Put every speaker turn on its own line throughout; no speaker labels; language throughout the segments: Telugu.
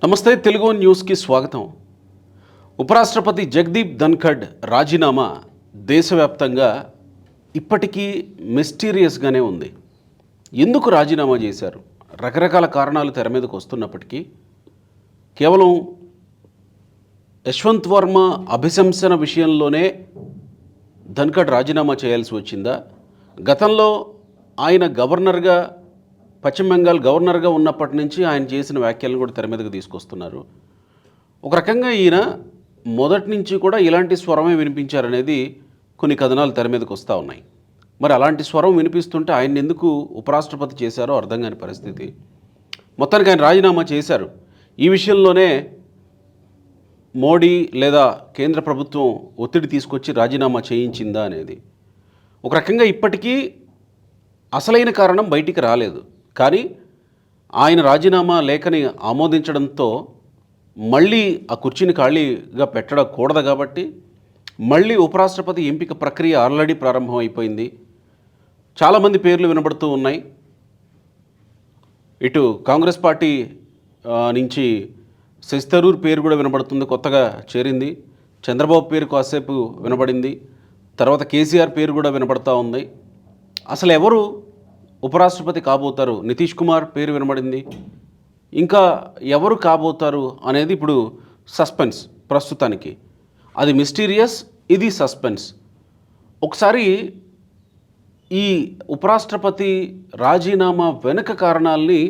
నమస్తే తెలుగు న్యూస్కి స్వాగతం. ఉపరాష్ట్రపతి జగదీప్ ధన్ఖడ్ రాజీనామా దేశవ్యాప్తంగా ఇప్పటికీ మిస్టీరియస్గానే ఉంది. ఎందుకు రాజీనామా చేశారు? రకరకాల కారణాలు తెర మీదకు వస్తున్నప్పటికీ కేవలం యశ్వంత్ వర్మ అభిశంసన విషయంలోనే ధన్ఖడ్ రాజీనామా చేయాల్సి వచ్చిందా? గతంలో ఆయన గవర్నర్గా పశ్చిమ బెంగాల్ గవర్నర్గా ఉన్నప్పటి నుంచి ఆయన చేసిన వ్యాఖ్యలను కూడా తెర మీదకు తీసుకొస్తున్నారు. ఒక రకంగా ఈయన మొదటి నుంచి కూడా ఇలాంటి స్వరమే వినిపించారనేది కొన్ని కథనాలు తెర మీదకు వస్తూ ఉన్నాయి. మరి అలాంటి స్వరం వినిపిస్తుంటే ఆయన ఎందుకు ఉపరాష్ట్రపతి చేశారో అర్థం కాని పరిస్థితి. మొత్తానికి ఆయన రాజీనామా చేశారు. ఈ విషయంలోనే మోడీ లేదా కేంద్ర ప్రభుత్వం ఒత్తిడి తీసుకొచ్చి రాజీనామా చేయించిందా అనేది ఒక రకంగా ఇప్పటికీ అసలైన కారణం బయటికి రాలేదు. కానీ ఆయన రాజీనామా లేఖని ఆమోదించడంతో మళ్ళీ ఆ కుర్చీని ఖాళీగా పెట్టకూడదు కాబట్టి మళ్ళీ ఉపరాష్ట్రపతి ఎంపిక ప్రక్రియ ఆల్రెడీ ప్రారంభం అయిపోయింది. చాలామంది పేర్లు వినబడుతూ ఉన్నాయి. ఇటు కాంగ్రెస్ పార్టీ నుంచి శశి థరూర్ పేరు కూడా వినబడుతుంది, కొత్తగా చేరింది. చంద్రబాబు పేరు కాసేపు వినబడింది. తర్వాత కేసీఆర్ పేరు కూడా వినబడుతూ ఉంది. అసలు ఎవరు ఉపరాష్ట్రపతి కాబోతారు? నితీష్ కుమార్ పేరు వినబడింది. ఇంకా ఎవరు కాబోతారు అనేది ఇప్పుడు సస్పెన్స్ ప్రస్తుతానికి. అది మిస్టీరియస్, ఇది సస్పెన్స్. ఒకసారి ఈ ఉపరాష్ట్రపతి రాజీనామా వెనుక కారణాలని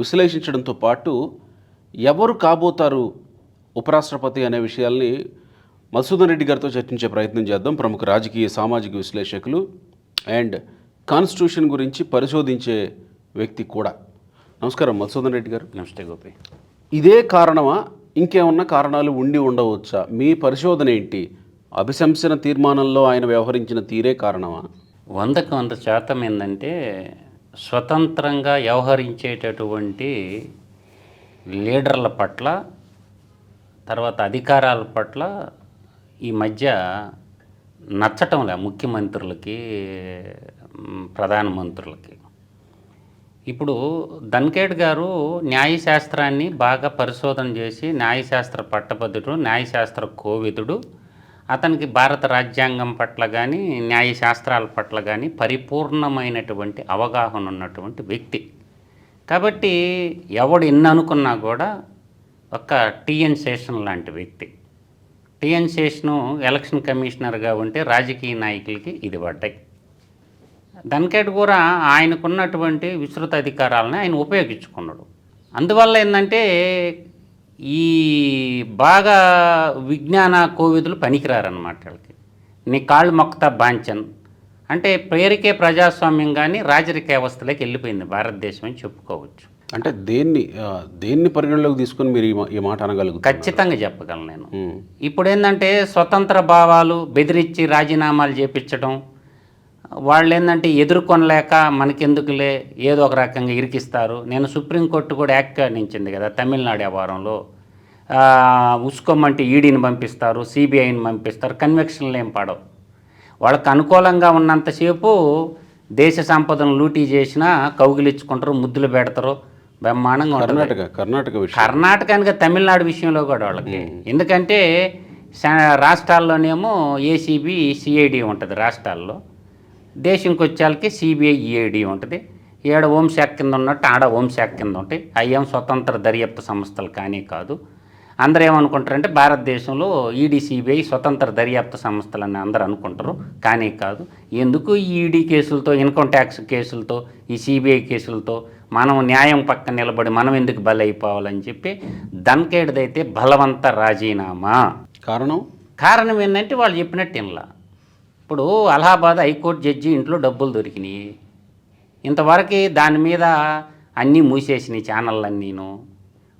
విశ్లేషించడంతో పాటు ఎవరు కాబోతారు ఉపరాష్ట్రపతి అనే విషయాల్ని మధుసూదన్ రెడ్డి గారితో చర్చించే ప్రయత్నం చేద్దాం. ప్రముఖ రాజకీయ సామాజిక విశ్లేషకులు అండ్ కాన్స్టిట్యూషన్ గురించి పరిశోధించే వ్యక్తి కూడా. నమస్కారం మధుసూదన్ రెడ్డి గారు.
నమస్తే గోపి.
ఇదే కారణమా, ఇంకేమన్నా కారణాలు ఉండి ఉండవచ్చా? మీ పరిశోధన ఏంటి? అభిశంసన తీర్మానంలో ఆయన వ్యవహరించిన తీరే కారణమా?
100% ఏంటంటే స్వతంత్రంగా వ్యవహరించేటటువంటి లీడర్ల పట్ల, తర్వాత అధికారాల పట్ల ఈ మధ్య నచ్చటంలే ముఖ్యమంత్రులకి, ప్రధానమంత్రులకి. ఇప్పుడు ధన్ఖడ్ గారు న్యాయశాస్త్రాన్ని బాగా పరిశోధన చేసి న్యాయశాస్త్ర పట్టభద్రుడు, న్యాయశాస్త్ర కోవిదుడు. అతనికి భారత రాజ్యాంగం పట్ల కానీ న్యాయశాస్త్రాల పట్ల కానీ పరిపూర్ణమైనటువంటి అవగాహన ఉన్నటువంటి వ్యక్తి. కాబట్టి ఎవడు ఎన్ని అనుకున్నా కూడా ఒక టిఎన్ శేషన్ లాంటి వ్యక్తి. టిఎన్ శేషను ఎలక్షన్ కమిషనర్గా ఉంటే రాజకీయ నాయకులకి ఇది పడ్డాయి. ధన్ఖడ్ కూడా ఆయనకున్నటువంటి విస్తృత అధికారాలను ఆయన ఉపయోగించుకున్నాడు. అందువల్ల ఏంటంటే ఈ బాగా విజ్ఞాన కోవిదులు పనికిరారన్నమాట వాళ్ళకి. నీ కాళ్ళు మొక్కుతా బాంచన్ అంటే పేరుకే ప్రజాస్వామ్యం కానీ రాజరిక వ్యవస్థలోకి వెళ్ళిపోయింది భారతదేశం అని చెప్పుకోవచ్చు.
అంటే దేన్ని పరిగణలోకి తీసుకొని మీరు ఈ మాట అనగలుగుతారు?
ఖచ్చితంగా చెప్పగలను నేను. ఇప్పుడు ఏంటంటే స్వతంత్ర భావాలు బెదిరించి రాజీనామాలు చేపించడం, వాళ్ళు ఏంటంటే ఎదుర్కొనలేక మనకెందుకులే ఏదో ఒక రకంగా ఇరికిస్తారు. నేను సుప్రీంకోర్టు కూడా వ్యాఖ్యానించింది కదా తమిళనాడు వ్యవహారంలో. ఉసుకోమంటే ఈడీని పంపిస్తారు, సిబిఐని పంపిస్తారు, కన్వెక్షన్లు ఏం పడవు. వాళ్ళకు అనుకూలంగా ఉన్నంతసేపు దేశ సంపదను లూటీ చేసినా కౌగిలించుకుంటారు, ముద్దులు పెడతారు, బ్రహ్మాండంగా ఉంటుంది. కర్ణాటక తమిళనాడు విషయంలో కూడా వాళ్ళకి. ఎందుకంటే రాష్ట్రాల్లోనేమో ఏసీబీ సిఐడి ఉంటుంది రాష్ట్రాల్లో, దేశంకి వచ్చేళ్ళకి సిబిఐ ఈఐడి ఉంటుంది. ఏడ హోంశాఖ కింద ఉన్నట్టు ఆడ హోంశాఖ కింద ఉంటాయి. అయ్యేం స్వతంత్ర దర్యాప్తు సంస్థలు కానీ కాదు. అందరూ ఏమనుకుంటారంటే భారతదేశంలో ఈడీ సిబిఐ స్వతంత్ర దర్యాప్తు సంస్థలని అందరూ అనుకుంటారు, కానీ కాదు. ఎందుకు ఈ ఈడీ కేసులతో, ఇన్కమ్ ట్యాక్స్ కేసులతో, ఈ సిబిఐ కేసులతో మనం న్యాయం పక్కన నిలబడి మనం ఎందుకు బలైపోవాలని చెప్పి ధన్ఖడ్దైతే బలవంత రాజీనామా. కారణం ఏంటంటే వాళ్ళు చెప్పినట్టు ఇన్లా. ఇప్పుడు అలహాబాద్ హైకోర్టు జడ్జి ఇంట్లో డబ్బులు దొరికినాయి. ఇంతవరకు దాని మీద అన్నీ మూసేసినాయి ఛానళ్ళన్నీను.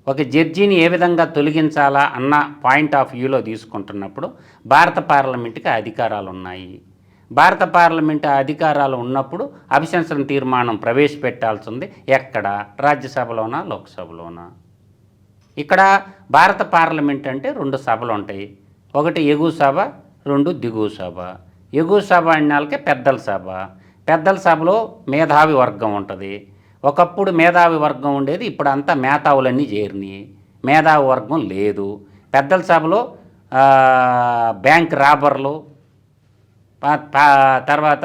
ఒక జడ్జిని ఏ విధంగా తొలగించాలా అన్న పాయింట్ ఆఫ్ వ్యూలో తీసుకుంటున్నప్పుడు భారత పార్లమెంటుకి అధికారాలు ఉన్నాయి. భారత పార్లమెంటు అధికారాలు ఉన్నప్పుడు అభిశంసన తీర్మానం ప్రవేశపెట్టాల్సి ఉంది. ఎక్కడ? రాజ్యసభలోనా లోక్సభలోనా? ఇక్కడ భారత పార్లమెంట్ అంటే 2 సభలు ఉంటాయి. ఒకటి ఎగువ సభ, 2 దిగువ సభ. ఎగువ సభ అన్నాళ్ళకే పెద్దల సభ. పెద్దల సభలో మేధావి వర్గం ఉంటుంది. ఒకప్పుడు మేధావి వర్గం ఉండేది, ఇప్పుడు అంతా మేధావులన్నీ చేరినాయి. మేధావి వర్గం లేదు. పెద్దల సభలో బ్యాంక్ రాబర్లు, తర్వాత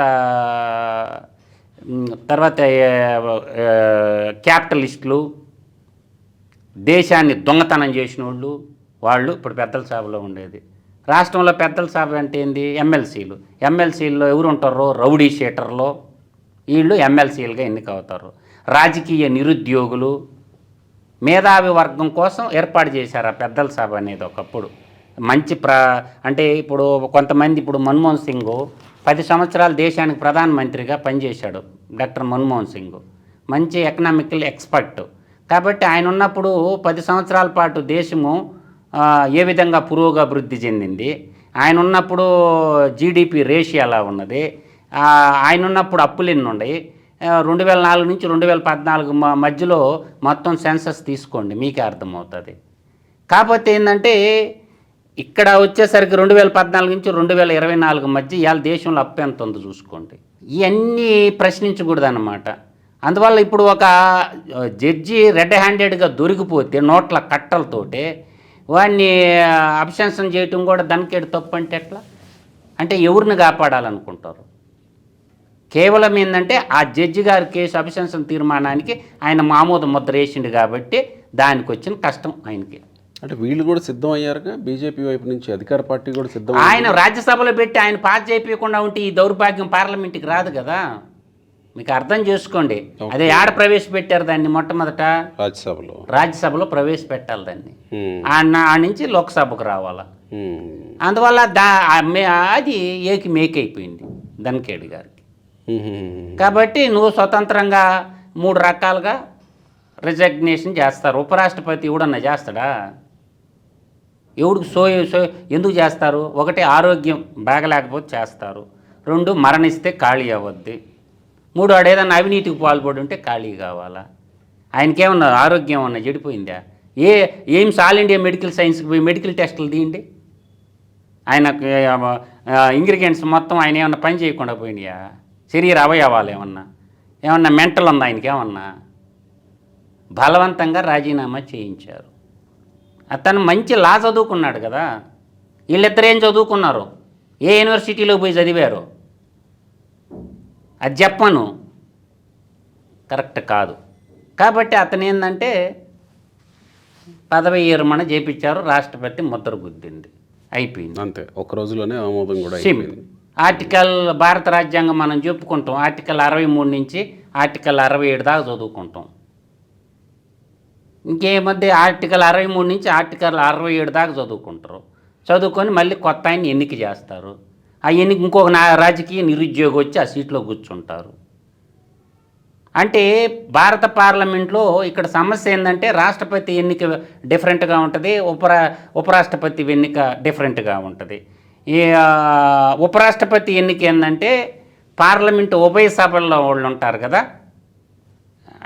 తర్వాత క్యాపిటలిస్టులు, దేశాన్ని దొంగతనం చేసిన వాళ్ళు ఇప్పుడు పెద్దల సభలో ఉండేది. రాష్ట్రంలో పెద్దల సభ అంటే ఏంది? ఎమ్మెల్సీల్లో ఎవరు ఉంటారో రౌడీ షీటర్లో వీళ్ళు ఎమ్మెల్సీలుగా ఎన్నికవుతారు. రాజకీయ నిరుద్యోగులు, మేధావి వర్గం కోసం ఏర్పాటు చేశారు ఆ పెద్దల సభ అనేది ఒకప్పుడు. మంచి అంటే ఇప్పుడు కొంతమంది, ఇప్పుడు మన్మోహన్ సింగ్ 10 సంవత్సరాలు దేశానికి ప్రధానమంత్రిగా పనిచేశాడు. డాక్టర్ మన్మోహన్ సింగ్ మంచి ఎకనామికల్ ఎక్స్పర్ట్. కాబట్టి ఆయన ఉన్నప్పుడు 10 సంవత్సరాల పాటు దేశము ఏ విధంగా పురోగభివృద్ధి చెందింది, ఆయన ఉన్నప్పుడు జీడిపి రేషియో ఎలా ఉన్నది, ఆయన ఉన్నప్పుడు అప్పులు ఎన్ని ఉన్నాయి, 2004 నుంచి 2014 మధ్యలో మొత్తం సెన్సస్ తీసుకోండి, మీకే అర్థమవుతుంది. కాకపోతే ఏంటంటే ఇక్కడ వచ్చేసరికి 2014 నుంచి 2024 మధ్య ఇవాళ దేశంలో అప్పు ఎంత ఉందో చూసుకోండి. ఇవన్నీ ప్రశ్నించకూడదు అన్నమాట. అందువల్ల ఇప్పుడు ఒక జడ్జి రెడ్ హ్యాండెడ్గా దొరికిపోతే నోట్ల కట్టలతోటే వాడిని అభిశంసన చేయటం కూడా దానికేడు తప్పు అంటే ఎట్లా? అంటే ఎవరిని కాపాడాలనుకుంటారు? కేవలం ఏంటంటే ఆ జడ్జి గారి కేసు అభిశంసన తీర్మానానికి ఆయన ఆమోద ముద్ర వేసిండు కాబట్టి దానికి వచ్చిన కష్టం ఆయనకి.
అంటే వీళ్ళు కూడా సిద్ధం అయ్యారుగా, బీజేపీ వైపు నుంచి అధికార పార్టీ కూడా సిద్ధం.
ఆయన రాజ్యసభలో పెట్టి ఆయన పాస్ చేయకుండా ఉంటే ఈ దౌర్భాగ్యం పార్లమెంట్కి రాదు కదా. మీకు అర్థం చేసుకోండి. అదే ఆడ ప్రవేశపెట్టారు దాన్ని మొట్టమొదట రాజ్యసభలో ప్రవేశపెట్టాలి దాన్ని. ఆ నుంచి లోక్సభకు రావాలా. అందువల్ల అది మేకైపోయింది ధన్ఖేడ్ గారికి. కాబట్టి నువ్వు స్వతంత్రంగా 3 రకాలుగా రిజగ్నేషన్ చేస్తారు. ఉపరాష్ట్రపతి ఎవడన్నా చేస్తాడా? ఎవడికి ఎందుకు చేస్తారు? 1 ఆరోగ్యం బాగలేకపోతే చేస్తారు, 2 మరణిస్తే ఖాళీ అవ్వద్ది, 3 వాడు ఏదన్నా అవినీతికి పాల్పడి ఉంటే ఖాళీ కావాలా. ఆయనకేమన్నా ఆరోగ్యం ఏమన్నా చెడిపోయిందా? ఎయిమ్స్ ఆల్ ఇండియా మెడికల్ సైన్స్కి పోయి మెడికల్ టెస్టులు తీయండి, ఆయనకు ఇంగ్రీడియంట్స్ మొత్తం ఆయన ఏమన్నా పని చేయకుండా పోయినాయా? శరీర అవయవాలు ఏమన్నా మెంటల్ ఉందా ఆయనకి? ఏమన్నా బలవంతంగా రాజీనామా చేయించారు. అతను మంచి లా చదువుకున్నాడు కదా. వీళ్ళిద్దరు ఏం చదువుకున్నారు? ఏ యూనివర్సిటీలో పోయి చదివారు? అది చెప్పను, కరెక్ట్ కాదు. కాబట్టి అతను ఏంటంటే పదవి విరమణ చేయించారు, రాష్ట్రపతి ముద్ర గుద్దింది, అయిపోయింది
అంతే. ఒక రోజులోనే ఆమోదం కూడా అయిపోయింది.
ఆర్టికల్ భారత రాజ్యాంగం మనం చెప్పుకుంటాం, ఆర్టికల్ 63 నుంచి ఆర్టికల్ 67 దాకా చదువుకుంటాం. ఇంకేమధ్య ఆర్టికల్ 63 నుంచి ఆర్టికల్ 67 దాకా చదువుకుంటారు. చదువుకొని మళ్ళీ కొత్త ఆయన ఎన్నిక చేస్తారు. ఆ ఎన్నిక ఇంకొక రాజకీయ నిరుద్యోగి వచ్చి ఆ సీట్లో కూర్చుంటారు. అంటే భారత పార్లమెంట్లో ఇక్కడ సమస్య ఏంటంటే రాష్ట్రపతి ఎన్నిక డిఫరెంట్గా ఉంటుంది, ఉపరాష్ట్రపతి ఎన్నిక డిఫరెంట్గా ఉంటుంది. ఈ ఉపరాష్ట్రపతి ఎన్నిక ఏంటంటే పార్లమెంటు ఉభయ సభల్లో వాళ్ళు ఉంటారు కదా,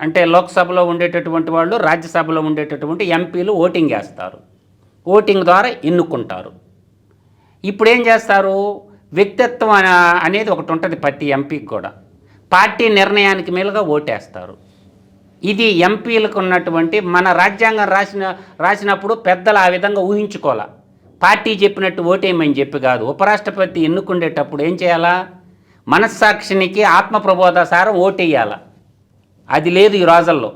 అంటే లోక్సభలో ఉండేటటువంటి వాళ్ళు, రాజ్యసభలో ఉండేటటువంటి ఎంపీలు ఓటింగ్ వేస్తారు, ఓటింగ్ ద్వారా ఎన్నుకుంటారు. ఇప్పుడు ఏం చేస్తారు? వ్యక్తిత్వం అనేది ఒకటి ఉంటుంది ప్రతి ఎంపీకి కూడా, పార్టీ నిర్ణయానికి మేలుగా ఓటేస్తారు. ఇది ఎంపీలకు ఉన్నటువంటి, మన రాజ్యాంగం రాసినప్పుడు పెద్దలు ఆ విధంగా ఊహించుకోవాలా. పార్టీ చెప్పినట్టు ఓటేయమని చెప్పి కాదు. ఉపరాష్ట్రపతి ఎన్నుకుండేటప్పుడు ఏం చేయాలా? మనస్సాక్షినికి ఆత్మప్రబోధసారం ఓటేయాల. అది లేదు ఈ రోజుల్లో.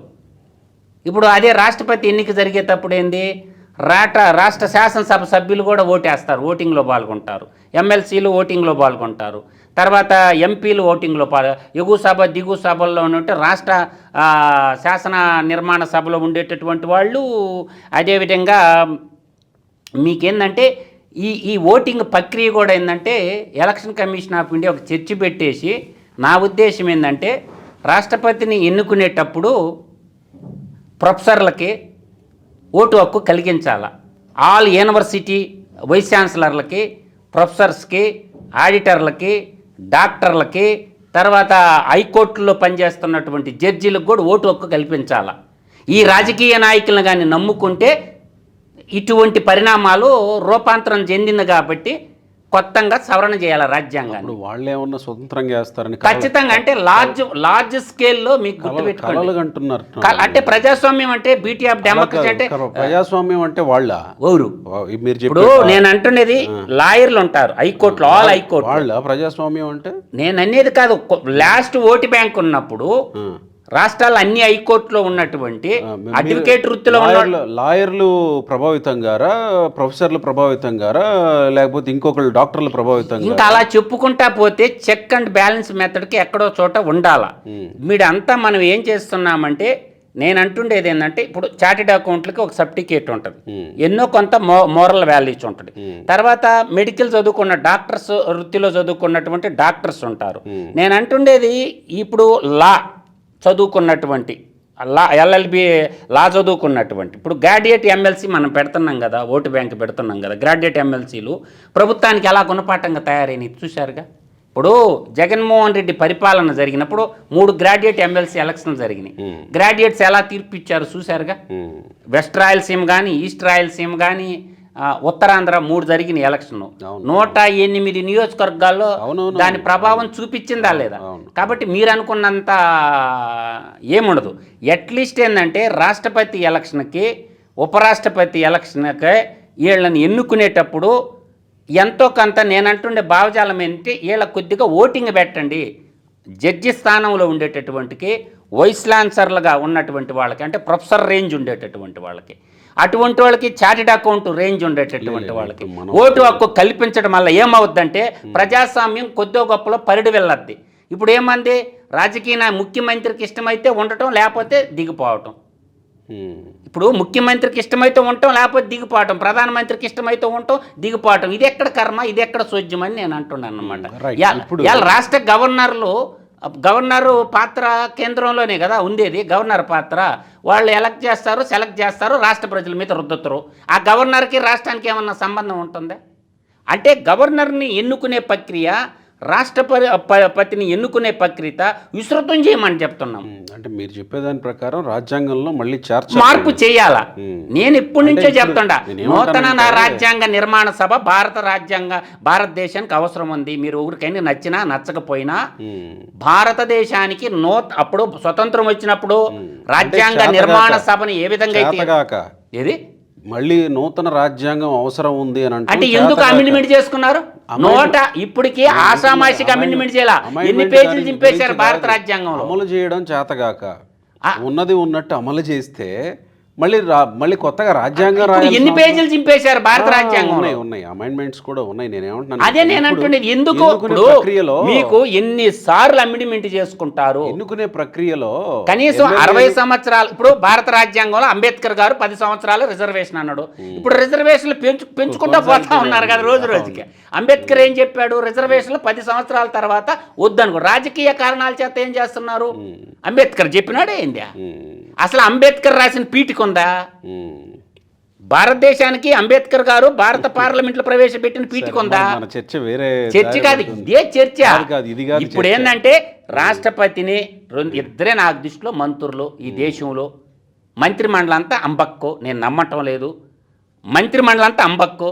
ఇప్పుడు అదే రాష్ట్రపతి ఎన్నిక జరిగేటప్పుడు ఏంది? రాష్ట్ర శాసనసభ సభ్యులు కూడా ఓటేస్తారు, ఓటింగ్లో పాల్గొంటారు, ఎమ్మెల్సీలు ఓటింగ్లో పాల్గొంటారు, తర్వాత ఎంపీలు ఓటింగ్లో ఎగువ సభ దిగువ సభల్లో ఉన్నట్టు రాష్ట్ర శాసన నిర్మాణ సభలో ఉండేటటువంటి వాళ్ళు. అదేవిధంగా మీకేందంటే ఈ ఓటింగ్ ప్రక్రియ కూడా ఏంటంటే ఎలక్షన్ కమిషన్ ఆఫ్ ఇండియా ఒక చర్చ పెట్టేసి, నా ఉద్దేశం ఏంటంటే రాష్ట్రపతిని ఎన్నుకునేటప్పుడు ప్రొఫెసర్లకి ఓటు హక్కు కలిగించాల. ఆల్ యూనివర్సిటీ వైస్ ఛాన్సలర్లకి, ప్రొఫెసర్స్కి, ఆడిటర్లకి, డాక్టర్లకి, తర్వాత హైకోర్టులో పనిచేస్తున్నటువంటి జడ్జీలకు కూడా ఓటు హక్కు కల్పించాల. ఈ రాజకీయ నాయకులను కానీ నమ్ముకుంటే ఇటువంటి పరిణామాలు రూపాంతరం చెందింది. కాబట్టి కొత్తగా సవరణ చేయాలి రాజ్యాంగాన్ని.
ఇప్పుడు వాళ్ళు ఏమన్నా స్వతంత్రంగా వేస్తారని
ఖచ్చితంగా అంటే లార్జ్ స్కేల్లో మీకు గుర్తుపెట్టుకోండి.
కలలు అంటున్నారు.
అంటే ప్రజాస్వామ్యం అంటే బ్యూటీ ఆఫ్ డెమోక్రసీ అంటే
ప్రజాస్వామ్యం అంటే వాళ్ళ
ఊరు.
మీరు
ఇప్పుడు నేను అంటున్నది లాయర్లు ఉంటారు హైకోర్టులో, ఆల్ హైకోర్టు.
వాళ్ళ ప్రజాస్వామ్యం అంటే
నేను అనేది కాదు, లాస్ట్ ఓటు బ్యాంక్ ఉన్నప్పుడు రాష్ట్రాలు అన్ని హైకోర్టులో ఉన్నటువంటి అడ్వకేట్ వృత్తిలో ఉన్న
లాయర్లు ప్రభావితం గారా, ప్రొఫెసర్లు ప్రభావితం గారా, లేకపోతే ఇంకొకళ్ళు డాక్టర్లు ప్రభావితం
ఇంకా అలా చెప్పుకుంటా పోతే చెక్ అండ్ బ్యాలెన్స్ మెథడ్కి ఎక్కడో చోట ఉండాలా. మీరంతా మనం ఏం చేస్తున్నామంటే, నేను అంటుండేది ఏంటంటే, ఇప్పుడు చార్టెడ్ అకౌంట్లకి ఒక సర్టిఫికేట్ ఉంటుంది, ఎన్నో కొంత మోరల్ వాల్యూస్ ఉంటుంది. తర్వాత మెడికల్ చదువుకున్న డాక్టర్స్, వృత్తిలో చదువుకున్నటువంటి డాక్టర్స్ ఉంటారు. నేను అంటుండేది ఇప్పుడు లా చదువుకున్నటువంటి ఎల్ఎల్బి లా చదువుకున్నటువంటి ఇప్పుడు గ్రాడ్యుయేట్ ఎమ్మెల్సీ మనం పెడుతున్నాం కదా, ఓటు బ్యాంక్ పెడుతున్నాం కదా. గ్రాడ్యుయేట్ ఎమ్మెల్సీలు ప్రభుత్వానికి ఎలా గుణపాఠంగా తయారైనవి చూశారుగా. ఇప్పుడు జగన్మోహన్ రెడ్డి పరిపాలన జరిగినప్పుడు 3 గ్రాడ్యుయేట్ ఎమ్మెల్సీ ఎలక్షన్లు జరిగినాయి. గ్రాడ్యుయేట్స్ ఎలా తీర్పు ఇచ్చారు చూశారుగా. వెస్ట్ రాయలసీమ కానీ, ఈస్ట్ రాయలసీమ కానీ, ఉత్తరాంధ్ర 3 జరిగిన ఎలక్షన్ 108 నియోజకవర్గాల్లో దాని ప్రభావం చూపించిందా లేదా. కాబట్టి మీరు అనుకున్నంత ఏముండదు. అట్లీస్ట్ ఏంటంటే రాష్ట్రపతి ఎలక్షన్కి, ఉపరాష్ట్రపతి ఎలక్షన్కి వీళ్ళని ఎన్నుకునేటప్పుడు ఎంతో కొంత నేనంటుండే భావజాలం ఏంటంటే, వీళ్ళ కొద్దిగా ఓటింగ్ పెట్టండి. జడ్జి స్థానంలో ఉండేటటువంటికి, వైస్ ఛాన్సలర్లుగా ఉన్నటువంటి వాళ్ళకి, అంటే ప్రొఫెసర్ రేంజ్ ఉండేటటువంటి వాళ్ళకి, అటువంటి వాళ్ళకి చార్టెడ్ అకౌంట్ రేంజ్ ఉండేటటువంటి వాళ్ళకి ఓటు హక్కు కల్పించడం వల్ల ఏమవుద్దంటే ప్రజాస్వామ్యం కొద్దో గొప్పలో పరిడి వెళ్ళద్ది. ఇప్పుడు ఏమంది, రాజకీయ ముఖ్యమంత్రికి ఇష్టమైతే ఉండటం, లేకపోతే దిగిపోవటం. ఇప్పుడు ముఖ్యమంత్రికి ఇష్టమైతే ఉండటం, లేకపోతే దిగిపోవటం. ప్రధానమంత్రికి ఇష్టమైతే ఉండటం, దిగిపోవటం. ఇది ఎక్కడ కర్మ, ఇది ఎక్కడ సోజ్యం అని నేను అంటున్నాను అనమాట. ఇవాళ రాష్ట్ర గవర్నరు పాత్ర కేంద్రంలోనే కదా ఉండేది. గవర్నర్ పాత్ర వాళ్ళు ఎలక్ట్ చేస్తారు, సెలెక్ట్ చేస్తారు, రాష్ట్ర ప్రజల మీద రుద్దుతారు. ఆ గవర్నర్కి రాష్ట్రానికి ఏమన్నా సంబంధం ఉంటుందా? అంటే గవర్నర్ని ఎన్నుకునే ప్రక్రియ, రాష్ట్రపతిని ఎన్నుకునే ప్రక్రియ విస్తృతం చేయమని చెప్తున్నాం.
అంటే మీరు చెప్పేదాని ప్రకారం రాజ్యాంగంలో మళ్ళీ
మార్పు చేయాలా. నేను ఇప్పటి నుంచే చెప్తుండా, నూతన రాజ్యాంగ నిర్మాణ సభ భారతదేశానికి అవసరం ఉంది. మీరు ఊరికైనా నచ్చినా నచ్చకపోయినా భారతదేశానికి అప్పుడు స్వతంత్రం వచ్చినప్పుడు రాజ్యాంగ నిర్మాణ సభని ఏ విధంగా అయితే ఏది
మళ్ళీ నూతన రాజ్యాంగం అవసరం ఉంది అని
అంటే ఎందుకు అమెండ్మెంట్ చేసుకున్నారు? ఇప్పటికీ ఆషామాషిక అమెండ్మెంట్ చేయాల. ఎన్ని పేజీలు చింపేశారు భారత రాజ్యాంగంలో.
అమలు చేయడం చేతగాక ఉన్నది ఉన్నట్టు అమలు చేస్తే మళ్ళీ కొత్తగా రాజ్యాంగం
ఎన్ని పేజీలు చింపేశారు భారత రాజ్యాంగం.
ఉన్నాయి అమెండ్మెంట్స్ కూడా ఉన్నాయి. నేనేమంటున్నాను,
అదే నేను అంటున్నది, ఎందుకు ప్రక్రియలో మీకు ఎన్నిసార్లు అమెండ్మెంట్ చేసుకుంటారు?
ఎన్నుకునే ప్రక్రియలో
కనీసం 60 సంవత్సరాలు. ఇప్పుడు భారత రాజ్యాంగంలో అంబేద్కర్ గారు 10 సంవత్సరాలు రిజర్వేషన్ అన్నాడు. ఇప్పుడు రిజర్వేషన్లు పెంచుకుంటూ పోతా ఉన్నారు కదా రోజు రోజుకి. అంబేద్కర్ ఏం చెప్పాడు? రిజర్వేషన్లు 10 సంవత్సరాల తర్వాత వద్దనుకో. రాజకీయ కారణాల చేత ఏం చేస్తున్నారు? అంబేద్కర్ చెప్పినాడే ఏంది? అసలు అంబేద్కర్ రాసిన పీఠిక ఉందా? భారతదేశానికి అంబేద్కర్ గారు భారత పార్లమెంట్లో ప్రవేశపెట్టిన పీఠిక ఉందా? చర్చ కాదు, ఇదే చర్చ. ఇప్పుడు ఏంటంటే రాష్ట్రపతిని ఇద్దరే నాకు దృష్టిలో మంత్రులు ఈ దేశంలో. మంత్రిమండలి అంతా అంబక్కో, నేను నమ్మటం లేదు. మంత్రిమండలి అంతా అంబక్కో.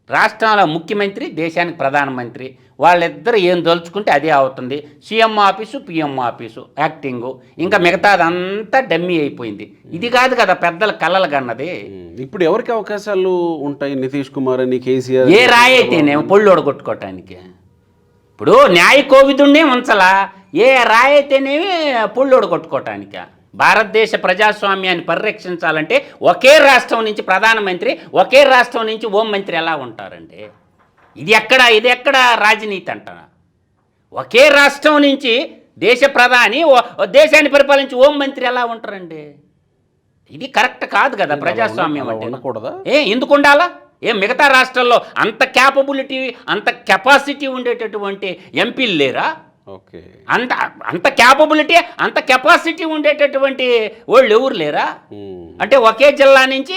రాష్ట్రాల ముఖ్యమంత్రి, దేశానికి ప్రధానమంత్రి, వాళ్ళిద్దరు ఏం దలుచుకుంటే అదే అవుతుంది. CM office, PM office, acting, ఇంకా మిగతాదంతా డమ్మీ అయిపోయింది. ఇది కాదు కదా పెద్దల కళలు కన్నది.
ఇప్పుడు ఎవరికి అవకాశాలు ఉంటాయి? నితీష్ కుమార్ అని, కేసీఆర్
ఏ రాయి అయితేనేమో పొళ్ళోడు కొట్టుకోవటానికి. ఇప్పుడు న్యాయ కోవిదుడినే ఉంచలా, ఏ రాయి అయితేనేమి పొళ్ళోడు కొట్టుకోవటానికి. భారతదేశ ప్రజాస్వామ్యాన్ని పరిరక్షించాలంటే ఒకే రాష్ట్రం నుంచి ప్రధానమంత్రి, ఒకే రాష్ట్రం నుంచి హోంమంత్రి ఎలా ఉంటారండి? ఇది ఎక్కడ రాజనీతి అంటారా? ఒకే రాష్ట్రం నుంచి దేశ ప్రధాని, దేశాన్ని పరిపాలించి హోంమంత్రి ఎలా ఉంటారండి? ఇది కరెక్ట్ కాదు కదా ప్రజాస్వామ్యం అంటే. ఎందుకు ఉండాలా? మిగతా రాష్ట్రాల్లో అంత క్యాపబిలిటీ, అంత కెపాసిటీ ఉండేటటువంటి ఎంపీలు లేరా? అంత క్యాపబిలిటీ, అంత కెపాసిటీ ఉండేటటువంటి వాళ్ళు ఎవరు లేరా? అంటే ఒకే జిల్లా నుంచి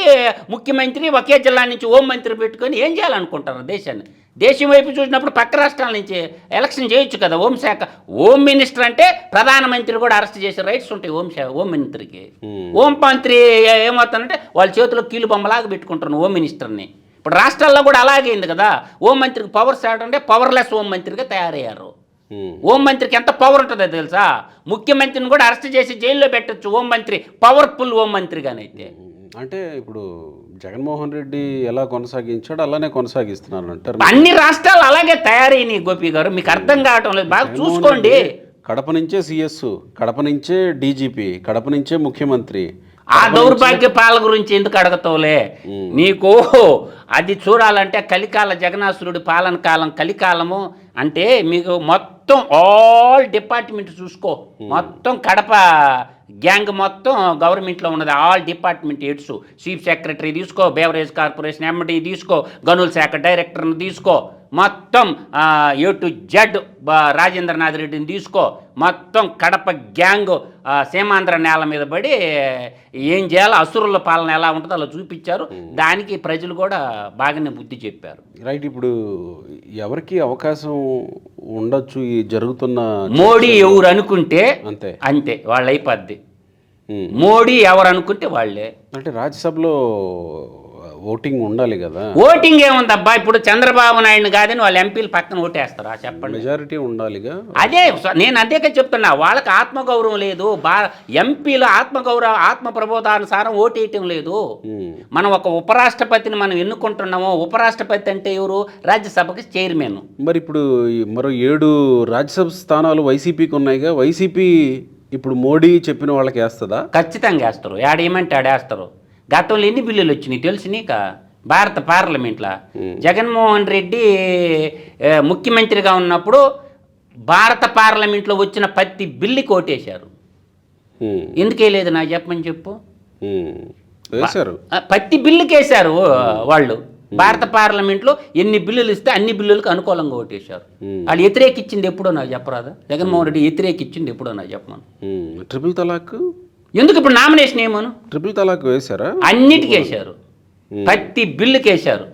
ముఖ్యమంత్రి, ఒకే జిల్లా నుంచి హోంమంత్రి పెట్టుకొని ఏం చేయాలనుకుంటారు దేశాన్ని? దేశం వైపు చూసినప్పుడు పక్క రాష్ట్రాల నుంచి ఎలక్షన్ చేయొచ్చు కదా. హోంశాఖ, హోమ్ మినిస్టర్ అంటే ప్రధానమంత్రి కూడా అరెస్ట్ చేసే రైట్స్ ఉంటాయి హోమ్ మంత్రికి. హోం మంత్రి ఏమవుతానంటే వాళ్ళ చేతిలో కీలు బొమ్మలాగా పెట్టుకుంటారు హోమ్ మినిస్టర్ని. ఇప్పుడు రాష్ట్రాల్లో కూడా అలాగే అయింది కదా, హోంమంత్రికి పవర్స్ అంటే పవర్లెస్ హోంమంత్రిగా తయారయ్యారు. హోంమంత్రికి ఎంత పవర్ ఉంటుందో తెలుసా? ముఖ్యమంత్రిని కూడా అరెస్ట్ చేసి జైల్లో పెట్టచ్చు హోంమంత్రి, పవర్ఫుల్ హోంమంత్రిగానైతే.
అంటే ఇప్పుడు జగన్మోహన్ రెడ్డి ఎలా కొనసాగించాడు అలానే కొనసాగిస్తున్నారు అంటారు.
అన్ని రాష్ట్రాలు అలాగే తయారైనాయి గోపి గారు, మీకు అర్థం కావటం లేదు. బాగా చూసుకోండి.
కడప నుంచే సిఎస్, కడప నుంచే డీజీపీ, కడప నుంచే ముఖ్యమంత్రి.
ఆ దౌర్భాగ్య పాల గురించి ఎందుకు అడగతావులే? నీకు అది చూడాలంటే కలికాల జగనాసురుడి పాలన కాలం, కలికాలము అంటే మీకు మొత్తం ఆల్ డిపార్ట్మెంట్ చూసుకో, మొత్తం కడప గ్యాంగ్ మొత్తం గవర్నమెంట్లో ఉన్నది, all department heads, chief secretary తీసుకో, బేవరేజ్ కార్పొరేషన్ ఎండి తీసుకో, గనుల శాఖ డైరెక్టర్ని తీసుకో, మొత్తం ఏ టు జెడ్ రాజేంద్రనాథ్ రెడ్డిని తీసుకో, మొత్తం కడప గ్యాంగ్ సీమాంధ్ర నేల మీద పడి ఏం చేయాలో, అసురుల పాలన ఎలా ఉంటుందో అలా చూపించారు. దానికి ప్రజలు కూడా బాగానే బుద్ధి చెప్పారు.
రైట్. ఇప్పుడు ఎవరికి అవకాశం ఉండొచ్చు ఈ జరుగుతున్న?
మోడీ ఎవరు అనుకుంటే
అంతే
అంతే వాళ్ళు అయిపోద్ది. మోడీ ఎవరు అనుకుంటే వాళ్ళే.
అంటే రాజ్యసభలో ఓటింగ్ ఉండాలి కదా.
ఓటింగ్ ఏముందబ్బా, ఇప్పుడు చంద్రబాబు నాయుడు కాదని వాళ్ళు ఎంపీలు పక్కన ఓటేస్తారా చెప్పండి?
మెజారిటీ ఉండాలిగా.
అదే నేను అదేగా చెప్తున్నా, వాళ్ళకి ఆత్మగౌరవం లేదు. ఎంపీలు ఆత్మ ప్రబోధానుసారం ఓటేయటం లేదు. మనం ఒక ఉపరాష్ట్రపతిని మనం ఎన్నుకుంటున్నాము. ఉపరాష్ట్రపతి అంటే ఎవరు? రాజ్యసభకి చైర్మన్.
మరి ఇప్పుడు మరో 7 రాజ్యసభ స్థానాలు వైసీపీకి ఉన్నాయిగా. వైసీపీ ఇప్పుడు మోడీ చెప్పిన వాళ్ళకి వేస్తుందా?
ఖచ్చితంగా వేస్తారు. ఏడేయమంటే ఆడేస్తారు. గతంలో ఎన్ని బిల్లులు వచ్చినాయి తెలుసు నీక? భారత పార్లమెంట్లో జగన్మోహన్ రెడ్డి ముఖ్యమంత్రిగా ఉన్నప్పుడు భారత పార్లమెంట్లో వచ్చిన ప్రతి బిల్లుకి ఓటేశారు. ఎందుకే లేదు నాకు చెప్పమని చెప్పు.
వేశారు,
ప్రతి బిల్లుకి వేశారు వాళ్ళు. భారత పార్లమెంట్లో ఎన్ని బిల్లులు ఇస్తే అన్ని బిల్లులకు అనుకూలంగా ఓటేశారు. వాళ్ళు వ్యతిరేకిచ్చింది ఎప్పుడో నాకు చెప్పరాదా? జగన్మోహన్ రెడ్డి వ్యతిరేకిచ్చింది ఎప్పుడో నాకు చెప్పమను.
ట్రిపుల్ తలాక్
ఎందుకు ఇప్పుడు నామినేషన్ ఏమను?
ట్రిపుల్ తలాక్ వేశారా?
అన్నిటికీ వేశారు, ప్రతి బిల్లుకి వేశారు.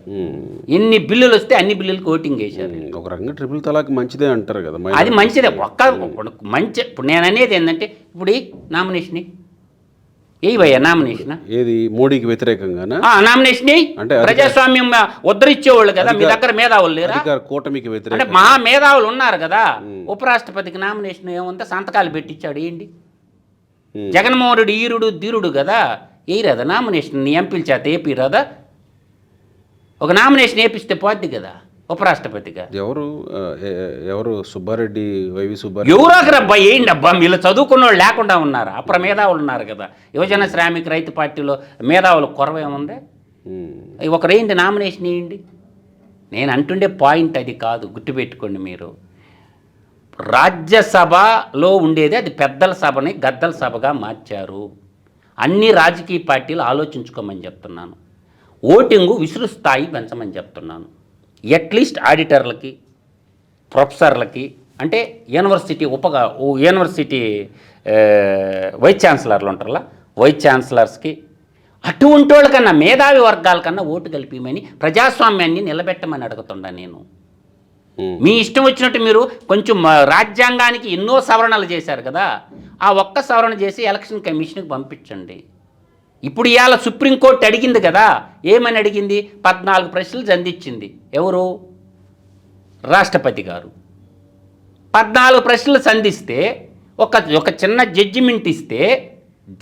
ఎన్ని బిల్లులు వస్తే అన్ని బిల్లులకు ఓటింగ్ వేశారు.
ఒక రకంగా ట్రిపుల్ తలాక్ మంచిదే అంటారు కదా.
అది మంచిదే. మంచి ఇప్పుడు నేను అనేది ఏంటంటే, ఇప్పుడు నామినేషన్ ఏవయ్యా నామినేషన్
ఏది మోడీకి వ్యతిరేకంగానా?
నామినేషన్ అంటే ప్రజాస్వామ్యం ఉద్ధరించేవాళ్ళు కదా. మీ దగ్గర మేధావులు లేరా?
కూటమికి
అంటే
వ్యతిరేకంగా
మహా మేధావులు ఉన్నారు కదా. ఉపరాష్ట్రపతికి నామినేషన్ ఏముందో సంతకాలు పెట్టించాడు. ఏంటి జగన్మోహన్ రెడ్డి ఈరుడు ధీరుడు కదా, వేయరాదా నామినేషన్? నీ ఎంపీల చేత వేపిరాదా? ఒక నామినేషన్ వేపిస్తే పోద్ది కదా ఉపరాష్ట్రపతిగా.
ఎవరు సుబ్బారెడ్డి, వైవి సుబ్బారెడ్డి
ఎవరో ఒకరు అబ్బా ఏంటి అబ్బా, వీళ్ళు చదువుకున్న వాళ్ళు లేకుండా ఉన్నారు, అప్పుడు మేధావులు ఉన్నారు కదా. యువజన శ్రామిక రైతు పార్టీలో మేధావులు కొరవేముంది? ఒకరేంటి నామినేషన్ వేయండి. నేను అంటుండే పాయింట్ అది కాదు, గుర్తుపెట్టుకోండి మీరు. రాజ్యసభలో ఉండేది అది పెద్దల సభని గద్దల సభగా మార్చారు. అన్ని రాజకీయ పార్టీలు ఆలోచించుకోమని చెప్తున్నాను. ఓటింగు విసురు స్థాయి పెంచమని చెప్తున్నాను. అట్లీస్ట్ ఆడిటర్లకి, ప్రొఫెసర్లకి, అంటే యూనివర్సిటీ వైస్ ఛాన్సలర్లు ఉంటారా, వైస్ ఛాన్సలర్స్కి, అటువంటి వాళ్ళకన్నా మేధావి వర్గాల కన్నా ఓటు కలిపిమని ప్రజాస్వామ్యాన్ని నిలబెట్టమని అడుగుతున్నా నేను. మీ ఇష్టం వచ్చినట్టు మీరు కొంచెం రాజ్యాంగానికి ఎన్నో సవరణలు చేశారు కదా, ఆ ఒక్క సవరణ చేసి ఎలక్షన్ కమిషన్కి పంపించండి. ఇప్పుడు ఇవాళ సుప్రీంకోర్టు అడిగింది కదా, ఏమని అడిగింది? 14 ప్రశ్నలు సంధించింది. ఎవరు? రాష్ట్రపతి గారు. 14 ప్రశ్నలు సంధిస్తే ఒక చిన్న జడ్జిమెంట్ ఇస్తే,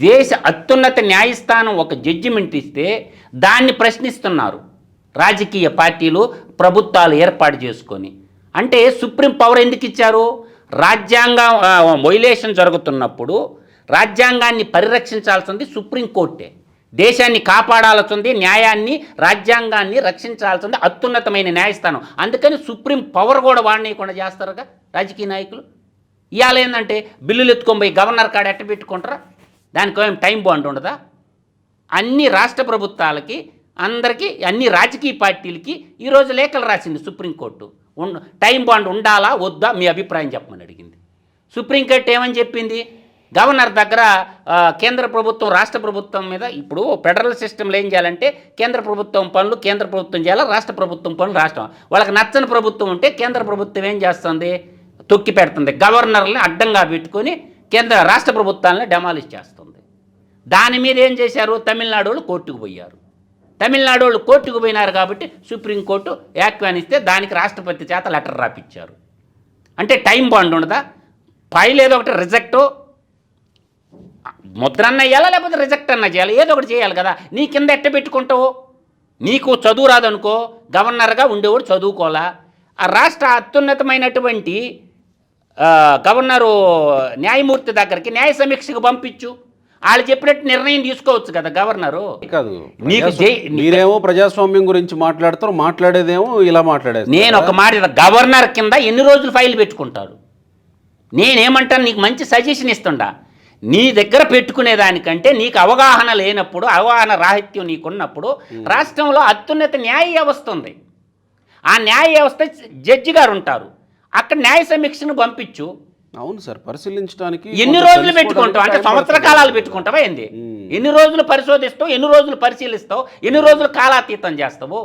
దేశ అత్యున్నత న్యాయస్థానం ఒక జడ్జిమెంట్ ఇస్తే దాన్ని ప్రశ్నిస్తున్నారు రాజకీయ పార్టీలు, ప్రభుత్వాలు ఏర్పాటు చేసుకొని. అంటే సుప్రీం పవర్ ఎందుకు ఇచ్చారు? రాజ్యాంగం వైలేషన్ జరుగుతున్నప్పుడు రాజ్యాంగాన్ని పరిరక్షించాల్సింది సుప్రీంకోర్టే. దేశాన్ని కాపాడాల్సింది, న్యాయాన్ని, రాజ్యాంగాన్ని రక్షించాల్సింది అత్యున్నతమైన న్యాయస్థానం. అందుకని సుప్రీం పవర్ కూడా వాడనీయకుండా చేస్తారుగా రాజకీయ నాయకులు. ఇవాళ ఏంటంటే బిల్లులు ఎత్తుకొని పోయి గవర్నర్ కాడ ఎట్ట పెట్టుకుంటారా? దానికి ఏం టైం బాండ్ ఉండదా? అన్ని రాష్ట్ర ప్రభుత్వాలకి, అందరికీ, అన్ని రాజకీయ పార్టీలకి ఈరోజు లేఖలు రాసింది సుప్రీంకోర్టు. టైం బాండ్ ఉండాలా వద్దా మీ అభిప్రాయం చెప్పమని అడిగింది. సుప్రీంకోర్టు ఏమని చెప్పింది? గవర్నర్ దగ్గర కేంద్ర ప్రభుత్వం రాష్ట్ర ప్రభుత్వం మీద, ఇప్పుడు ఫెడరల్ సిస్టంలో ఏం చేయాలంటే కేంద్ర ప్రభుత్వం పనులు కేంద్ర ప్రభుత్వం చేయాలి, రాష్ట్ర ప్రభుత్వం పనులు రాష్ట్రం. వాళ్ళకి నచ్చని ప్రభుత్వం ఉంటే కేంద్ర ప్రభుత్వం ఏం చేస్తుంది? తొక్కి పెడుతుంది. గవర్నర్ని అడ్డంగా పెట్టుకొని రాష్ట్ర ప్రభుత్వాలని డెమాలిష్ చేస్తుంది. దాని మీద ఏం చేశారు? తమిళనాడు వాళ్ళు కోర్టుకు పోయారు. తమిళనాడు వాళ్ళు కోర్టుకు పోయినారు కాబట్టి సుప్రీంకోర్టు వ్యాఖ్యానిస్తే దానికి రాష్ట్రపతి చేత లెటర్ రాపిచ్చారు. అంటే టైం బాండ్ ఉండదా? ఫైల్ ఏదో ఒకటి రిజెక్ట్ ముద్ర అన్న వేయాలా, లేకపోతే రిజెక్ట్ అన్న చేయాలి, ఏదో ఒకటి చేయాలి కదా. నీ కింద ఎట్ట పెట్టుకుంటావు? నీకు చదువు రాదనుకో, గవర్నర్గా ఉండేవాడు చదువుకోవాలా. ఆ రాష్ట్ర అత్యున్నతమైనటువంటి గవర్నరు న్యాయమూర్తి దగ్గరికి న్యాయ సమీక్షకు పంపించు, వాళ్ళు చెప్పినట్టు నిర్ణయం తీసుకోవచ్చు కదా గవర్నరు.
కాదు,
నీకు
మీరేమో ప్రజాస్వామ్యం గురించి మాట్లాడతారు, మాట్లాడేదేమో ఇలా మాట్లాడేది.
నేను ఒక మాట, గవర్నర్ కింద ఎన్ని రోజులు ఫైల్ పెట్టుకుంటారు? నేనేమంటాను, నీకు మంచి సజెషన్ ఇస్తుండా. నీ దగ్గర పెట్టుకునేదానికంటే నీకు అవగాహన లేనప్పుడు, అవగాహన రాహిత్యం నీకున్నప్పుడు, రాష్ట్రంలో అత్యున్నత న్యాయ వ్యవస్థ ఉంది. ఆ న్యాయ వ్యవస్థ జడ్జి గారు ఉంటారు, అక్కడ న్యాయ సమీక్షను పంపించు.
అవును సార్, పరిశీలించడానికి
ఎన్ని రోజులు పెట్టుకుంటావు? అంటే సంవత్సర కాలాలు పెట్టుకుంటావా ఏంది? ఎన్ని రోజులు పరిశోధిస్తావు, ఎన్ని రోజులు పరిశీలిస్తావు, ఎన్ని రోజులు కాలాతీతం చేస్తావు?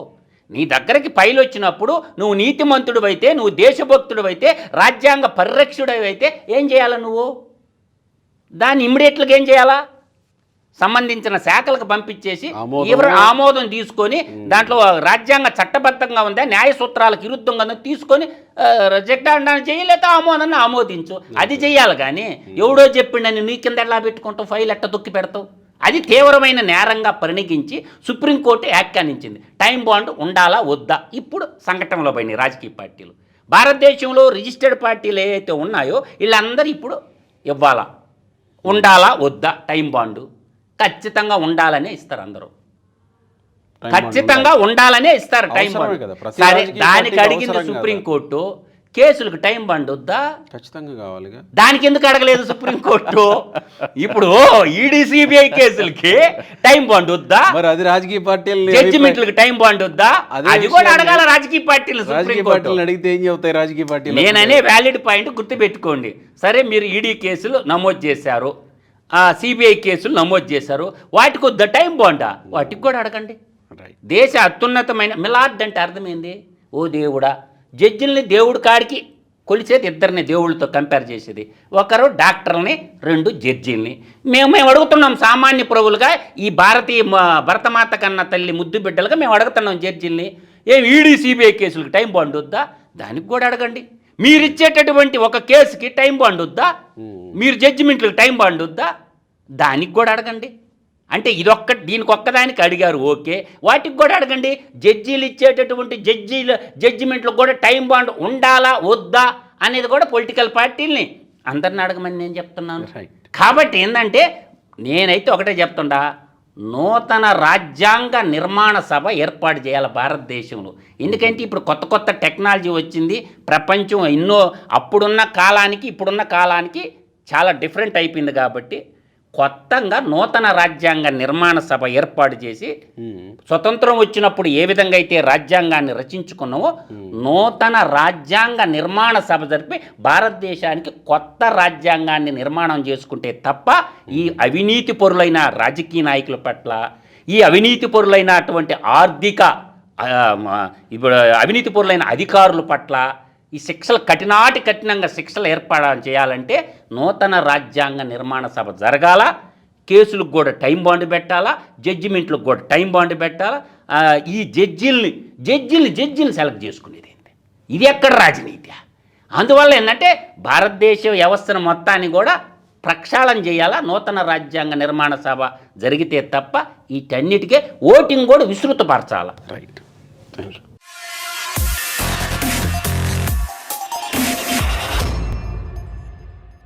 నీ దగ్గరికి ఫైల్ వచ్చినప్పుడు నువ్వు నీతిమంతుడు అయితే, నువ్వు దేశభక్తుడు అయితే, రాజ్యాంగ పరిరక్షుడు అయితే ఏం చేయాలా? నువ్వు దాన్ని ఇమ్మీడియట్గా ఏం చేయాలా? సంబంధించిన శాఖలకు పంపించేసి ఆమోదం తీసుకొని, దాంట్లో రాజ్యాంగ చట్టబద్ధంగా ఉందా, న్యాయ సూత్రాలకు విరుద్ధంగా ఉందా తీసుకొని రిజెక్ట్ అనడానికి చేయలేక ఆమోదాన్ని ఆమోదించు. అది చెయ్యాలి. కానీ ఎవడో చెప్పిండని నీ కింద ఎలా పెట్టుకుంటావు? ఫైల్ ఎట్ట తొక్కి పెడతావు? అది తీవ్రమైన నేరంగా పరిగణించి సుప్రీంకోర్టు వ్యాఖ్యానించింది. టైం బాండ్ ఉండాలా వద్దా? ఇప్పుడు సంఘటనలో పోయినాయి రాజకీయ పార్టీలు. భారతదేశంలో రిజిస్టర్డ్ పార్టీలు ఏవైతే ఉన్నాయో వీళ్ళందరూ ఇప్పుడు ఇవ్వాలా, ఉండాలా వద్దా? టైం బాండు ఖచ్చితంగా ఉండాలనే ఇస్తారు అందరూ, ఖచ్చితంగా ఉండాలనే ఇస్తారు టైం బాండ్. సరే, దానికి అడిగింది సుప్రీంకోర్టు, కేసులకు టైం బాండ్ వద్దా?
ఖచ్చితంగా కావాలిగా.
దానికి ఎందుకు అడగలేదు సుప్రీంకోర్టు? ఇప్పుడు ఈడీ సిబిఐ కేసులకి టైం బాండ్ వద్దా?
మరి అది రాజకీయ పార్టీలు
జడ్జిమెంట్లకు టైం బాండ్ వద్దా? అది కూడా అడగాల రాజకీయ పార్టీలు. సుప్రీంకోర్టు
అడిగితే ఏం చెబుతాయి రాజకీయ పార్టీలు?
నేననే వ్యాలిడ్ పాయింట్ గుర్తుపెట్టుకోండి. సరే, మీరు ఈడీ కేసులు నమోదు చేశారు, సిబిఐ కేసులు నమోదు చేశారు, వాటికి వద్ద టైం బాండా? వాటికి కూడా అడగండి. దేశ అత్యున్నతమైన మిలాడ్ అంటే అర్థమైంది. ఓ దేవుడా, జడ్జిల్ని దేవుడి కాడికి కొలిచేది, ఇద్దరిని దేవుళ్ళతో కంపేర్ చేసేది. ఒకరు డాక్టర్ని, రెండు జడ్జిల్ని. మేము అడుగుతున్నాం సామాన్య ప్రభులుగా, ఈ భారతీయ భరతమాత కన్నా తల్లి ముద్దు బిడ్డలుగా మేము అడుగుతున్నాం జడ్జిల్ని, ఏం ఈడీ సిబిఐ కేసులకు టైం బాండ్ వద్దా? దానికి కూడా అడగండి. మీరు ఇచ్చేటటువంటి ఒక కేసుకి టైం బాండ్ వద్దా? మీరు జడ్జిమెంట్లకు టైం బాండ్ వద్దా? దానికి కూడా అడగండి. అంటే దీనికి ఒక్కదానికి అడిగారు, ఓకే, వాటికి కూడా అడగండి. జడ్జీలు ఇచ్చేటటువంటి జడ్జిమెంట్లకు కూడా టైం బాండ్ ఉండాలా వద్దా అనేది కూడా పొలిటికల్ పార్టీల్ని అందరిని అడగమని నేను చెప్తున్నాను. కాబట్టి ఏంటంటే నేనైతే ఒకటే చెప్తుండా, నూతన రాజ్యాంగ నిర్మాణ సభ ఏర్పాటు చేయాలి భారతదేశంలో. ఎందుకంటే ఇప్పుడు కొత్త కొత్త టెక్నాలజీ వచ్చింది, ప్రపంచం ఎన్నో అప్పుడున్న కాలానికి ఇప్పుడున్న కాలానికి చాలా డిఫరెంట్ అయిపోయింది. కాబట్టి కొత్తగా నూతన రాజ్యాంగ నిర్మాణ సభ ఏర్పాటు చేసి, స్వతంత్రం వచ్చినప్పుడు ఏ విధంగా అయితే రాజ్యాంగాన్ని రచించుకున్నామో నూతన రాజ్యాంగ నిర్మాణ సభ జరిపి భారతదేశానికి కొత్త రాజ్యాంగాన్ని నిర్మాణం చేసుకుంటే తప్ప ఈ అవినీతి పరులైన రాజకీయ నాయకుల పట్ల, ఈ అవినీతి పరులైన అటువంటి ఇప్పుడు అవినీతి పరులైన అధికారుల పట్ల ఈ శిక్షలు కఠినంగా శిక్షలు ఏర్పాటు చేయాలంటే నూతన రాజ్యాంగ నిర్మాణ సభ జరగాల, కేసులకు కూడా టైం బాండ్ పెట్టాలా, జడ్జిమెంట్లకు కూడా టైం బాండ్ పెట్టాలా. ఈ జడ్జిల్ని సెలెక్ట్ చేసుకునేది ఏంటి? ఇది ఎక్కడ రాజనీతి? అందువల్ల ఏంటంటే భారతదేశ వ్యవస్థను మొత్తాన్ని కూడా ప్రక్షాళన చేయాలా. నూతన రాజ్యాంగ నిర్మాణ సభ జరిగితే తప్ప వీటన్నిటికీ ఓటింగ్ కూడా విస్తృతపరచాలా.
రైట్.